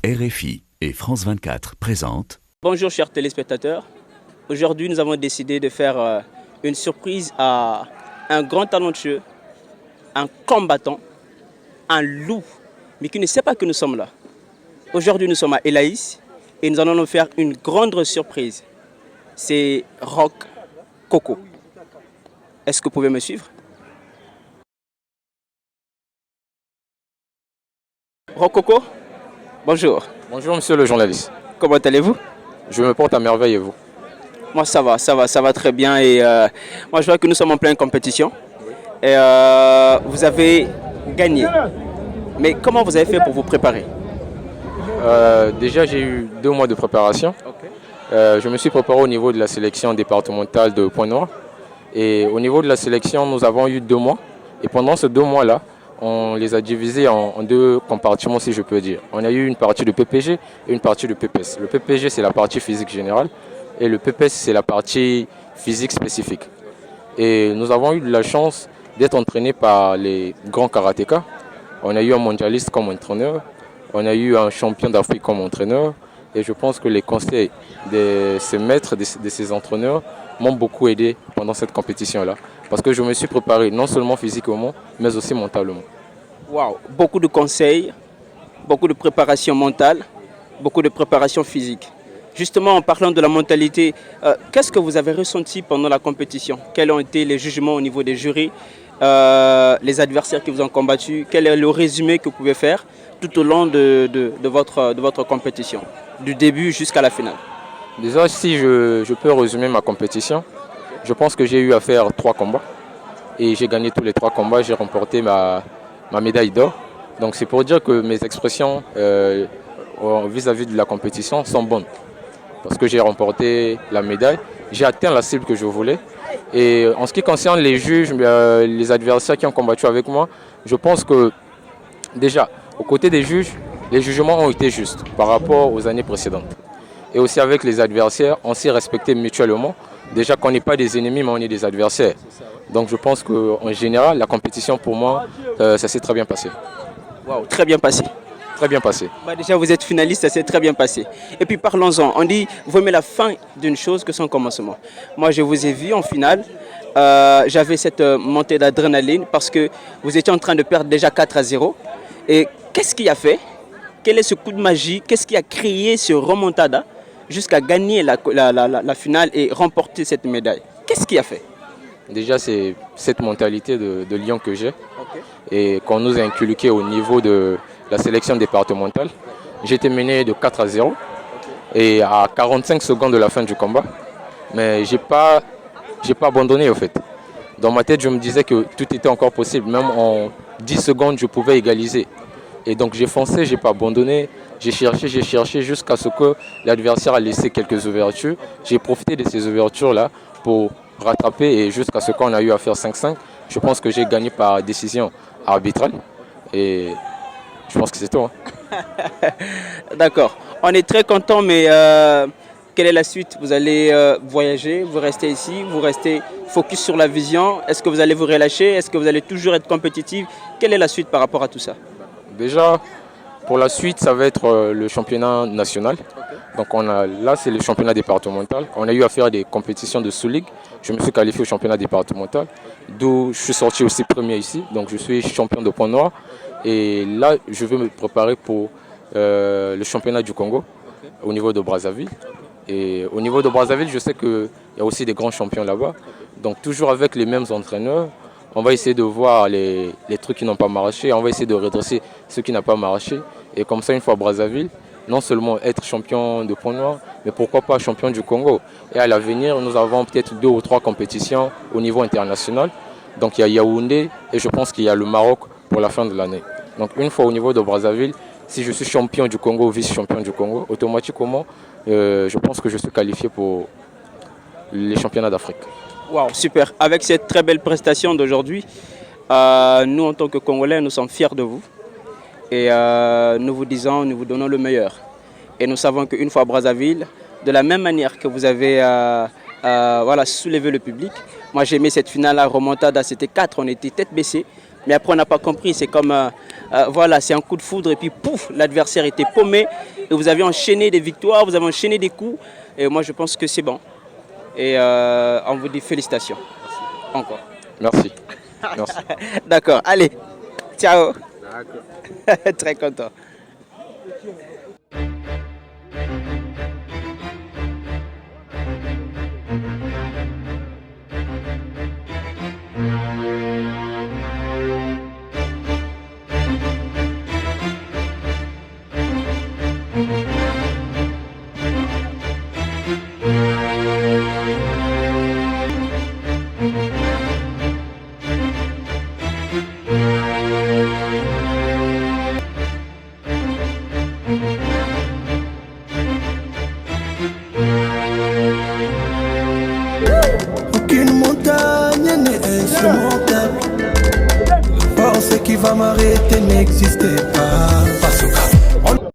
RFI et France 24 présentent. Bonjour chers téléspectateurs. Aujourd'hui nous avons décidé de faire une surprise à un grand talentueux, un combattant, un loup, mais qui ne sait pas que nous sommes là. Aujourd'hui nous sommes à Elaïs et nous allons nous faire une grande surprise. C'est Rock Coco. Est-ce que vous pouvez me suivre? Rock Coco, bonjour. Bonjour monsieur le journaliste. Comment allez-vous? Je me porte à merveille et vous? Moi ça va très bien et moi je vois que nous sommes en pleine compétition et vous avez gagné. Mais comment vous avez fait pour vous préparer? Déjà j'ai eu 2 mois de préparation. Je me suis préparé au niveau de la sélection départementale de Pointe-Noire. Et au niveau de la sélection, nous avons eu 2 mois. Et pendant ces 2 mois-là, on les a divisés en 2 compartiments, si je peux dire. On a eu une partie de PPG et une partie de PPS. Le PPG, c'est la partie physique générale. Et le PPS, c'est la partie physique spécifique. Et nous avons eu de la chance d'être entraînés par les grands karatékas. On a eu un mondialiste comme entraîneur. On a eu un champion d'Afrique comme entraîneur. Et je pense que les conseils de ces maîtres, de ces entraîneurs, m'ont beaucoup aidé pendant cette compétition-là. Parce que je me suis préparé non seulement physiquement, mais aussi mentalement. Wow, beaucoup de conseils, beaucoup de préparation mentale, beaucoup de préparation physique. Justement, en parlant de la mentalité, qu'est-ce que vous avez ressenti pendant la compétition? Quels ont été les jugements au niveau des jurys, les adversaires qui vous ont combattu? Quel est le résumé que vous pouvez faire tout au long de votre compétition, du début jusqu'à la finale? Déjà, si je peux résumer ma compétition, je pense que j'ai eu à faire 3 combats. Et j'ai gagné tous les 3 combats, j'ai remporté ma médaille d'or. Donc c'est pour dire que mes expressions vis-à-vis de la compétition sont bonnes. Parce que j'ai remporté la médaille, j'ai atteint la cible que je voulais. Et en ce qui concerne les juges, les adversaires qui ont combattu avec moi, je pense que déjà, aux côtés des juges, les jugements ont été justes par rapport aux années précédentes. Et aussi avec les adversaires, on s'est respecté mutuellement. Déjà qu'on n'est pas des ennemis, mais on est des adversaires. Donc je pense qu'en général, la compétition pour moi, ça s'est très bien passé. Wow, très bien passé. Très bien passé. Déjà vous êtes finaliste, ça s'est très bien passé. Et puis parlons-en, on dit vaut mieux la fin d'une chose que son commencement. Moi je vous ai vu en finale, j'avais cette montée d'adrénaline parce que vous étiez en train de perdre déjà 4-0. Et qu'est-ce qui a fait? Quel est ce coup de magie? Qu'est-ce qui a créé ce remontada jusqu'à gagner la finale et remporter cette médaille? Qu'est-ce qui a fait? Déjà, c'est cette mentalité de lion que j'ai et qu'on nous a inculqué au niveau de la sélection départementale. J'étais mené de 4-0 et à 45 secondes de la fin du combat. Mais j'ai pas abandonné au fait. Dans ma tête, je me disais que tout était encore possible. Même en 10 secondes, je pouvais égaliser. Et donc j'ai foncé, j'ai pas abandonné, j'ai cherché jusqu'à ce que l'adversaire a laissé quelques ouvertures. J'ai profité de ces ouvertures-là pour rattraper et jusqu'à ce qu'on a eu à faire 5-5. Je pense que j'ai gagné par décision arbitrale et je pense que c'est tout. D'accord, on est très content, mais quelle est la suite? Vous allez voyager, vous restez ici, vous restez focus sur la vision? Est-ce que vous allez vous relâcher? Est-ce que vous allez toujours être compétitif? Quelle est la suite par rapport à tout ça? Déjà, pour la suite, ça va être le championnat national. Donc là, c'est le championnat départemental. On a eu à faire des compétitions de sous-ligue. Je me suis qualifié au championnat départemental, d'où je suis sorti aussi premier ici. Donc je suis champion de Pointe-Noire. Et là, je vais me préparer pour le championnat du Congo au niveau de Brazzaville. Et au niveau de Brazzaville, je sais qu'il y a aussi des grands champions là-bas. Donc toujours avec les mêmes entraîneurs. On va essayer de voir les trucs qui n'ont pas marché, on va essayer de redresser ce qui n'a pas marché. Et comme ça, une fois à Brazzaville, non seulement être champion de Pointe-Noire, mais pourquoi pas champion du Congo. Et à l'avenir, nous avons peut-être 2 ou 3 compétitions au niveau international. Donc il y a Yaoundé et je pense qu'il y a le Maroc pour la fin de l'année. Donc une fois au niveau de Brazzaville, si je suis champion du Congo ou vice-champion du Congo, automatiquement, je pense que je suis qualifié pour les championnats d'Afrique. Wow, super. Avec cette très belle prestation d'aujourd'hui, nous en tant que Congolais, nous sommes fiers de vous. Et nous vous donnons le meilleur. Et nous savons qu'une fois à Brazzaville, de la même manière que vous avez soulevé le public, moi j'ai aimé cette finale à remontada, c'était 4, on était tête baissée. Mais après, on n'a pas compris. C'est comme, voilà, c'est un coup de foudre et puis pouf, l'adversaire était paumé. Et vous avez enchaîné des victoires, vous avez enchaîné des coups. Et moi, je pense que c'est bon. Et on vous dit félicitations. Encore. Merci. Merci. D'accord, allez. Ciao. D'accord. Très content. Aucune montagne n'est insurmontable. La force qui va m'arrêter n'existe